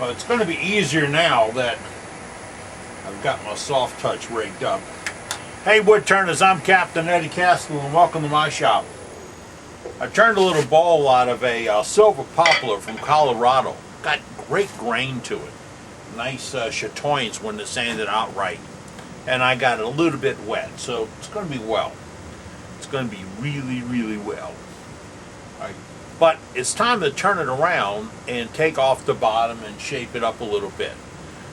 But it's going to be easier now that I've got my soft touch rigged up. Hey wood turners, I'm Captain Eddie Castle and welcome to my shop. I turned a little ball out of a silver poplar from Colorado. Got great grain to it. Nice chatoyance when it's sanded out right. And I got it a little bit wet, so it's going to be well. It's going to be really, really well. All right. But it's time to turn it around and take off the bottom and shape it up a little bit.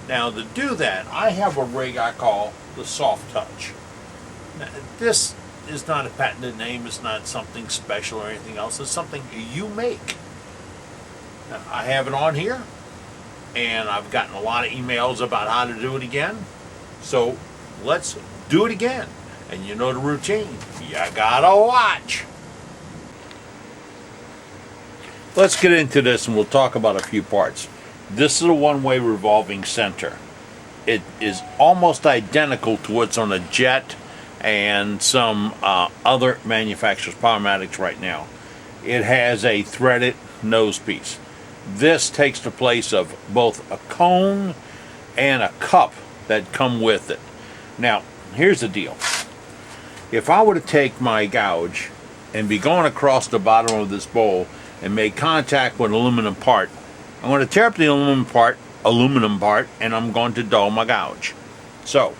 Now to do that, I have a rig I call the Soft Touch. Now, this is not a patented name, it's not something special or anything else, it's something you make. Now, I have it on here, and I've gotten a lot of emails about how to do it again. So let's do it again. And you know the routine, you gotta watch. Let's get into this and we'll talk about a few parts. This is a one-way revolving center. It is almost identical to what's on a Jet and some other manufacturers' Powermatics right now. It has a threaded nose piece. This takes the place of both a cone and a cup that come with it. Now, here's the deal. If I were to take my gouge and be going across the bottom of this bowl and make contact with an aluminum part, I'm going to tear up the aluminum part, and I'm going to dull my gouge. So,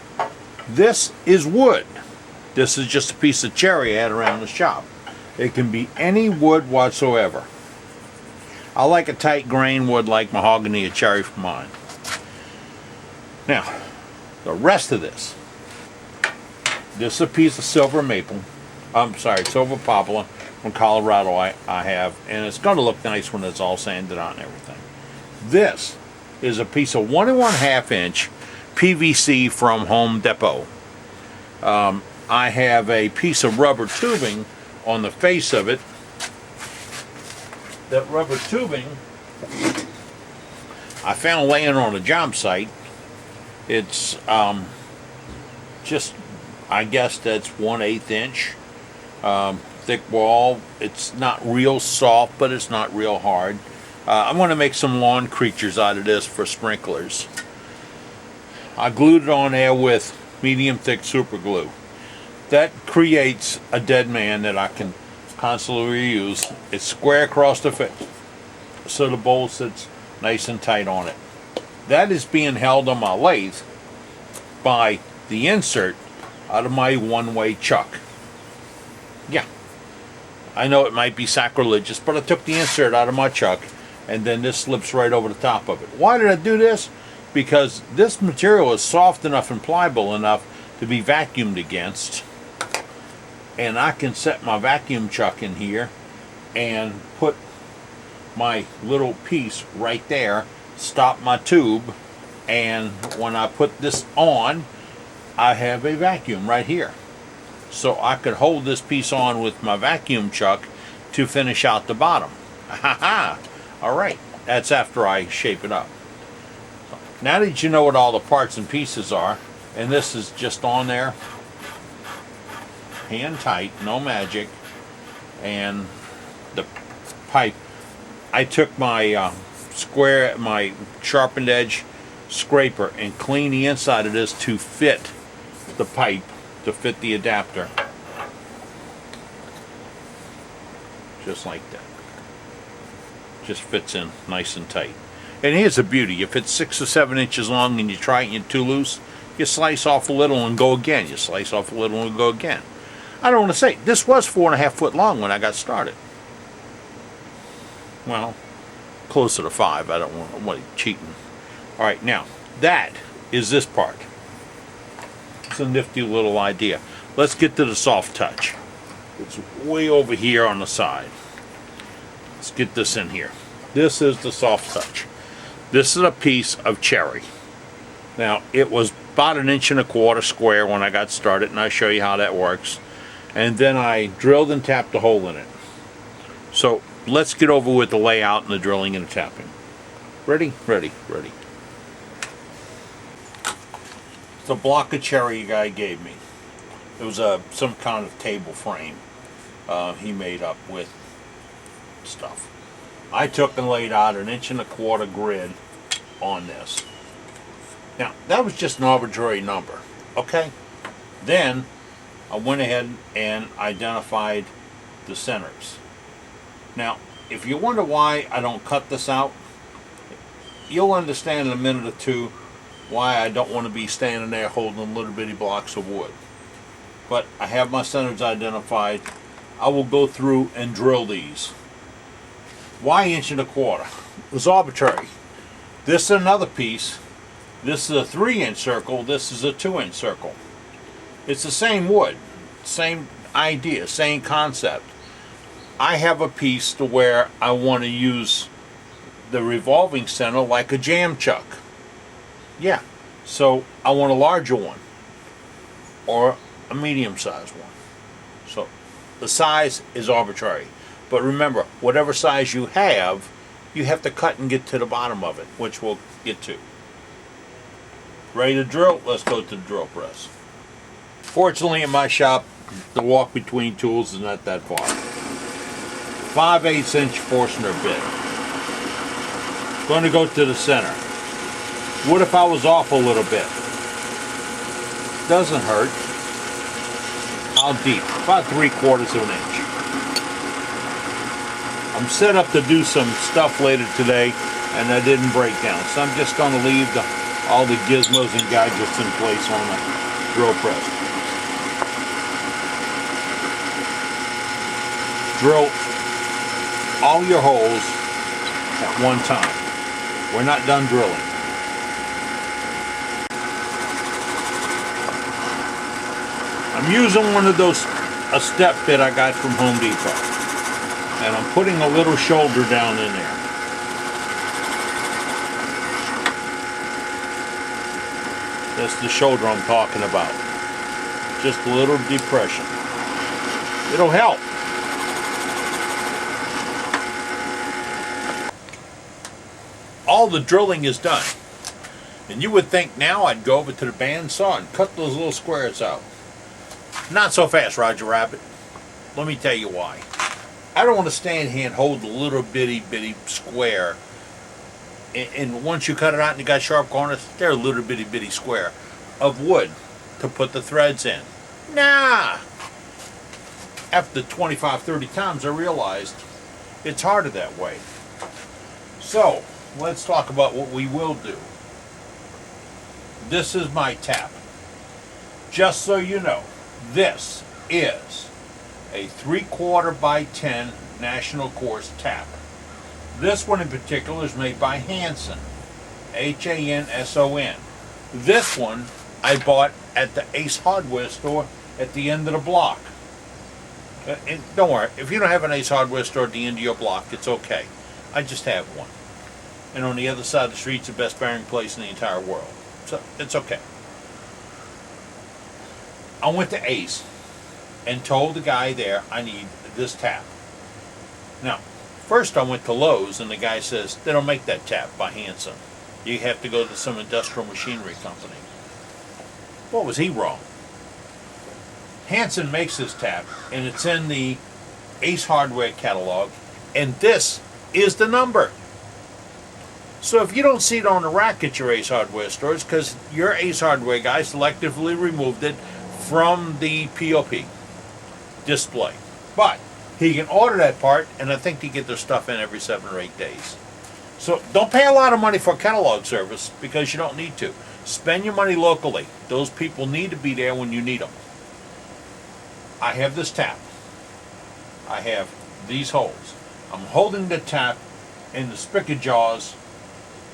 this is wood. This is just a piece of cherry I had around the shop. It can be any wood whatsoever. I like a tight grain wood like mahogany or cherry for mine. Now, the rest of this is a piece of silver poplar from Colorado I have, and it's going to look nice when it's all sanded out and everything. This is a piece of 1 1/2 inch PVC from Home Depot. I have a piece of rubber tubing on the face of it. That rubber tubing I found laying on a job site. It's just, I guess that's 1/8 inch thick wall. It's not real soft, but it's not real hard. I'm going to make some lawn creatures out of this for sprinklers. I glued it on there with medium thick super glue. That creates a dead man that I can constantly reuse. It's square across the face, so the bowl sits nice and tight on it. That is being held on my lathe by the insert out of my one-way chuck. Yeah, I know it might be sacrilegious, but I took the insert out of my chuck, and then this slips right over the top of it. Why did I do this? Because this material is soft enough and pliable enough to be vacuumed against, and I can set my vacuum chuck in here and put my little piece right there, stop my tube, and when I put this on, I have a vacuum right here. So I could hold this piece on with my vacuum chuck to finish out the bottom. Alright, that's after I shape it up. So now that you know what all the parts and pieces are, and this is just on there, hand tight, no magic, and the pipe, I took my my sharpened edge scraper and cleaned the inside of this to fit the pipe, to fit the adapter. Just like that. Just fits in nice and tight. And here's the beauty. If it's 6 or 7 inches long and you try it and you're too loose, you slice off a little and go again. You slice off a little and go again. I don't want to say, this was 4.5 foot long when I got started. Well, closer to 5. I don't want to cheating. Alright, now, that is this part. It's a nifty little idea. Let's get to the soft touch. It's way over here on the side. Let's get this in here. This is the soft touch. This is a piece of cherry. Now, it was about 1.25 inches square when I got started, and I'll show you how that works. And then I drilled and tapped a hole in it. So, let's get over with the layout and the drilling and the tapping. Ready? Ready, ready. It's a block of cherry a guy gave me. It was some kind of table frame he made up with stuff. I took and laid out 1.25 inch grid on this. Now, that was just an arbitrary number, okay? Then, I went ahead and identified the centers. Now, if you wonder why I don't cut this out, you'll understand in a minute or two why I don't want to be standing there holding little bitty blocks of wood. But I have my centers identified. I will go through and drill these. Why 1.25 inches? It was arbitrary. This is another piece. This is a 3-inch circle. This is a 2-inch circle. It's the same wood, same idea, same concept. I have a piece to where I want to use the revolving center like a jam chuck. Yeah, so I want a larger one or a medium-sized one. So the size is arbitrary. But remember, whatever size you have to cut and get to the bottom of it, which we'll get to. Ready to drill? Let's go to the drill press. Fortunately, in my shop, the walk between tools is not that far. 5/8 inch Forstner bit. Going to go to the center. What if I was off a little bit? Doesn't hurt. How deep? About 3/4 of an inch. I'm set up to do some stuff later today, and I didn't break down, so I'm just going to leave all the gizmos and gadgets in place on the drill press. Drill all your holes at one time. We're not done drilling. I'm using one of those, a step bit I got from Home Depot. And I'm putting a little shoulder down in there. That's the shoulder I'm talking about. Just a little depression. It'll help. All the drilling is done. And you would think now I'd go over to the bandsaw and cut those little squares out. Not so fast, Roger Rabbit. Let me tell you why. I don't want to stand here and hold a little bitty square. And once you cut it out and you got sharp corners, they're a little bitty square of wood to put the threads in. Nah! After 25, 30 times I realized it's harder that way. So, let's talk about what we will do. This is my tap. Just so you know, this is a 3/4 by 10 National Course tap. This one in particular is made by Hanson, Hanson. This one I bought at the Ace Hardware store at the end of the block. And don't worry, if you don't have an Ace Hardware store at the end of your block, it's okay. I just have one. And on the other side of the street's the best bearing place in the entire world. So it's okay. I went to Ace and told the guy there I need this tap. Now, first I went to Lowe's and the guy says they don't make that tap by Hanson. You have to go to some industrial machinery company. What was he wrong? Hanson makes this tap and it's in the Ace Hardware catalog, and this is the number. So if you don't see it on the rack at your Ace Hardware stores, because your Ace Hardware guy selectively removed it from the POP display. But he can order that part, and I think they get their stuff in every 7 or 8 days. So don't pay a lot of money for a catalog service because you don't need to. Spend your money locally. Those people need to be there when you need them. I have this tap. I have these holes. I'm holding the tap in the spigot jaws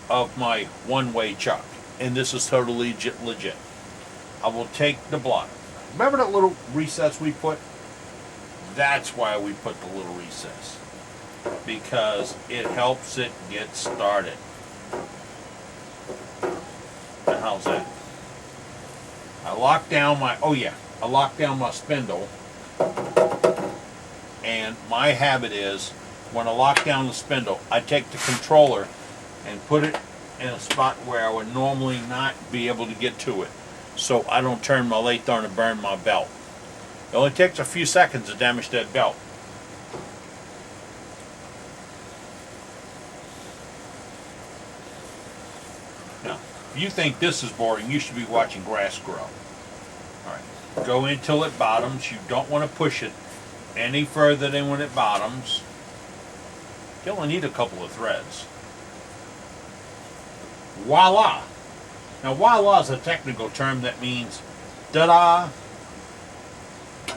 of my one-way chuck, and this is totally legit. I will take the block. Remember that little recess we put? That's why we put the little recess, because it helps it get started. Now, how's that? I lock down my spindle, and my habit is when I lock down the spindle, I take the controller and put it in a spot where I would normally not be able to get to it, so I don't turn my lathe on and burn my belt. It only takes a few seconds to damage that belt. you think this is boring, you should be watching grass grow. Alright, go in till it bottoms. You don't want to push it any further than when it bottoms. You only need a couple of threads. Voila! Now voila is a technical term that means ta-da!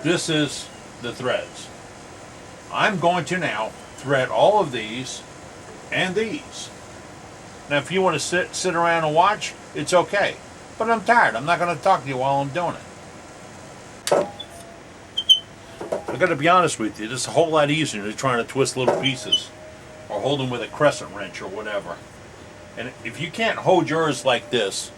This is the threads. I'm going to now thread all of these and these. Now if you want to sit around and watch, it's okay. But I'm tired. I'm not going to talk to you while I'm doing it. I got to be honest with you, this is a whole lot easier than trying to twist little pieces or hold them with a crescent wrench or whatever. And if you can't hold yours like this,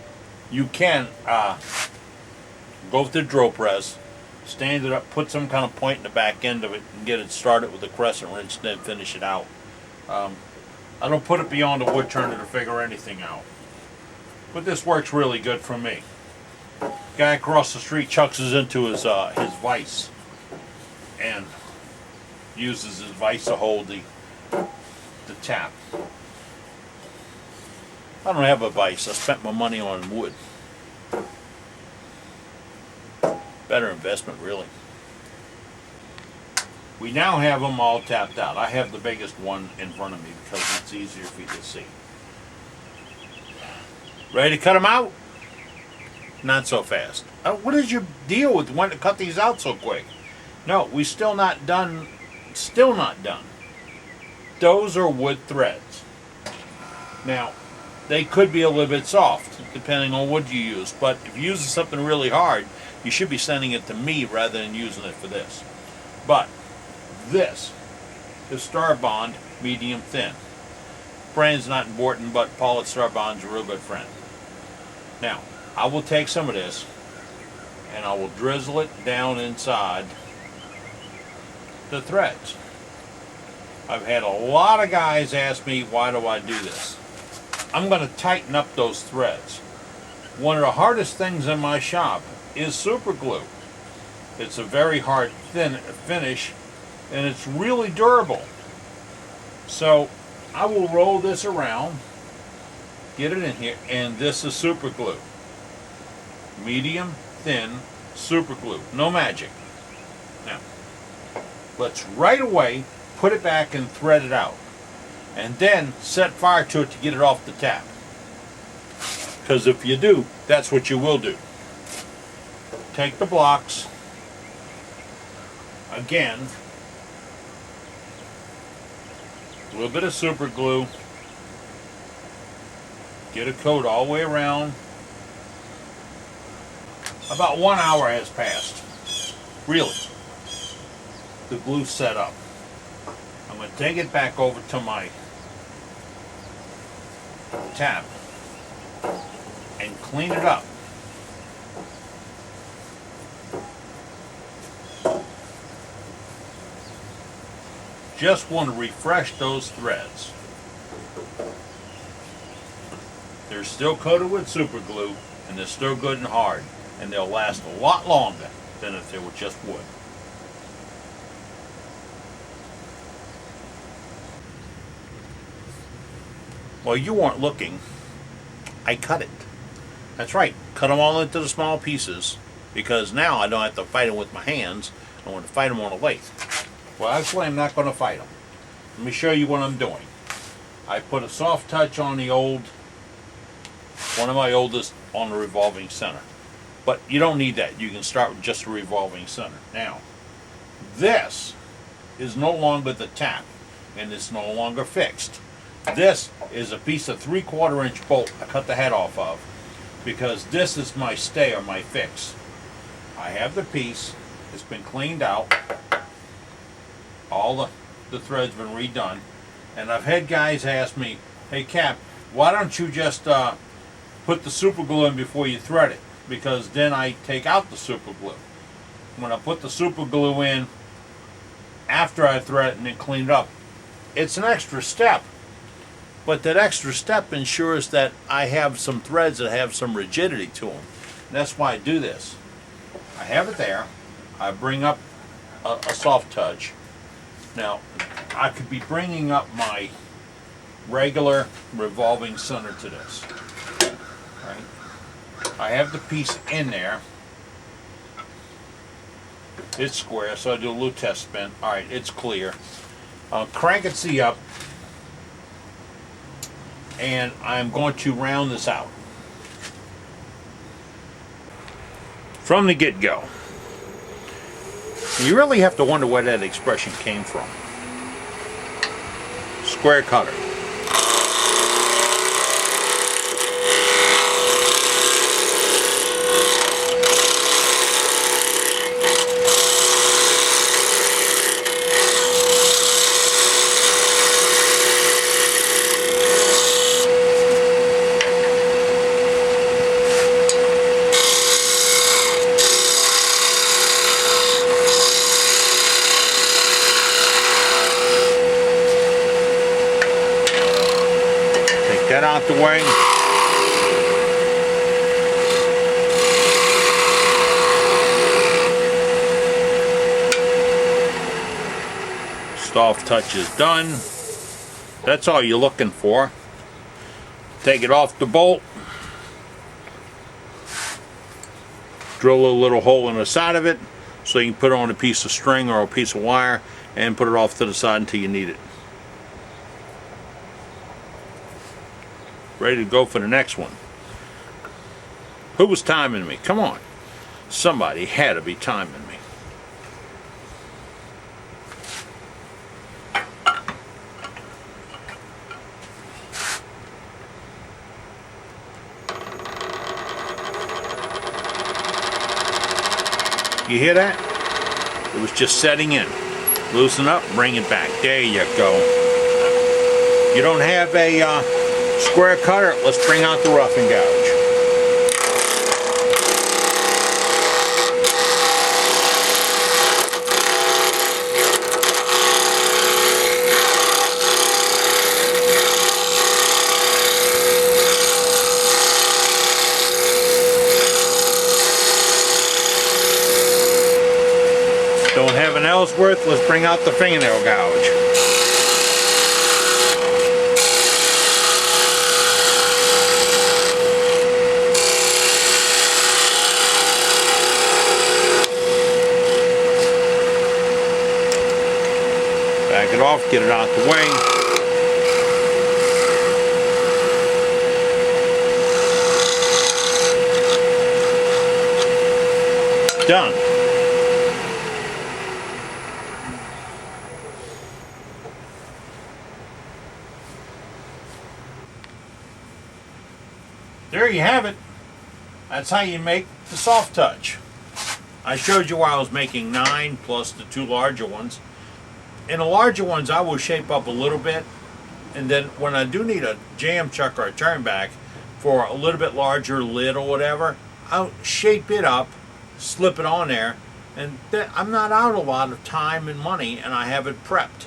you can go with the drill press, stand it up, put some kind of point in the back end of it, and get it started with a crescent wrench, then finish it out. I don't put it beyond a wood turner to figure anything out. But this works really good for me. Guy across the street chucks us into his vise and uses his vise to hold the tap. I don't have a vise. I spent my money on wood. Better investment, really. We now have them all tapped out. I have the biggest one in front of me because it's easier for you to see. Ready to cut them out? Not so fast. What is your deal with wanting to cut these out so quick? No, we still not done. Still not done. Those are wood threads. Now, they could be a little bit soft, depending on what you use. But if you're using something really hard, you should be sending it to me rather than using it for this. But this is Star Bond medium thin. Brand's not important, but Paul at Star Bond's a real good friend. Now, I will take some of this and I will drizzle it down inside the threads. I've had a lot of guys ask me, why do I do this? I'm going to tighten up those threads. One of the hardest things in my shop is super glue. It's a very hard thin finish and it's really durable. So I will roll this around, get it in here, and this is super glue. Medium, thin, super glue. No magic. Now, let's right away put it back and thread it out. And then set fire to it to get it off the tap. Because if you do, that's what you will do. Take the blocks, again, a little bit of super glue, get a coat all the way around. About 1 hour has passed. Really. The glue's set up. I'm going to take it back over to my tap and clean it up. Just want to refresh those threads. They're still coated with super glue and they're still good and hard, and they'll last a lot longer than if they were just wood. Well, you weren't looking. I cut it. That's right. Cut them all into the small pieces because now I don't have to fight them with my hands. I want to fight them on a lathe. Well, actually, I'm not going to fight them. Let me show you what I'm doing. I put a soft touch on the one of my oldest on the revolving center. But you don't need that. You can start with just a revolving center. Now, this is no longer the tap, and it's no longer fixed. This is a piece of 3/4 inch bolt I cut the head off of because this is my stay or my fix. I have the piece. It's been cleaned out. All the threads been redone. And I've had guys ask me, hey Cap, why don't you just put the super glue in before you thread it? Because then I take out the super glue. When I put the super glue in after I thread it and then clean it up, it's an extra step. But that extra step ensures that I have some threads that have some rigidity to them. And that's why I do this. I have it there. I bring up a soft touch. Now, I could be bringing up my regular revolving center to this. Right. I have the piece in there. It's square, so I do a little test spin. Alright, it's clear. Crank it C up, and I'm going to round this out. From the get-go. You really have to wonder where that expression came from. Square cutter. Get out the way. Soft touch is done. That's all you're looking for. Take it off the bolt. Drill a little hole in the side of it so you can put on a piece of string or a piece of wire and put it off to the side until you need it. Ready to go for the next one. Who was timing me? Come on. Somebody had to be timing me. You hear that? It was just setting in. Loosen up, bring it back. There you go. You don't have a square cutter, let's bring out the roughing gouge. Don't have an Ellsworth, let's bring out the fingernail gouge. Back it off, get it out the way. Done. There you have it. That's how you make the soft touch. I showed you where I was making 9 plus the 2 larger ones. In the larger ones, I will shape up a little bit, and then when I do need a jam chuck or a turn back for a little bit larger lid or whatever, I'll shape it up, slip it on there, and then I'm not out a lot of time and money, and I have it prepped.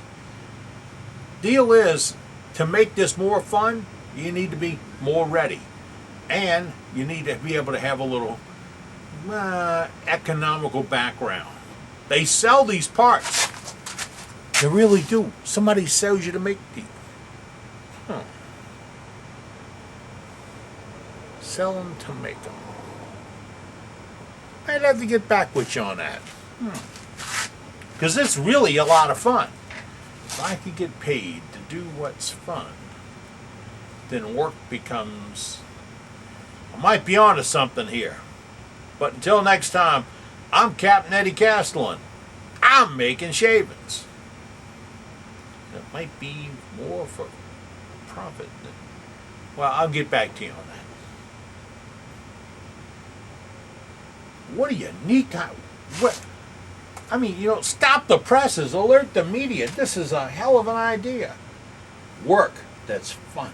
Deal is, to make this more fun, you need to be more ready, and you need to be able to have a little economical background. They sell these parts. They really do. Somebody sells you to make these. Sell them to make them. I'd have to get back with you on that. Because it's really a lot of fun. If I could get paid to do what's fun, then work becomes... I might be onto something here. But until next time, I'm Captain Eddie Castellan. I'm making shavings. It might be more for profit than... Well, I'll get back to you on that. What a unique... What? I mean, you know, stop the presses, alert the media. This is a hell of an idea. Work that's fun.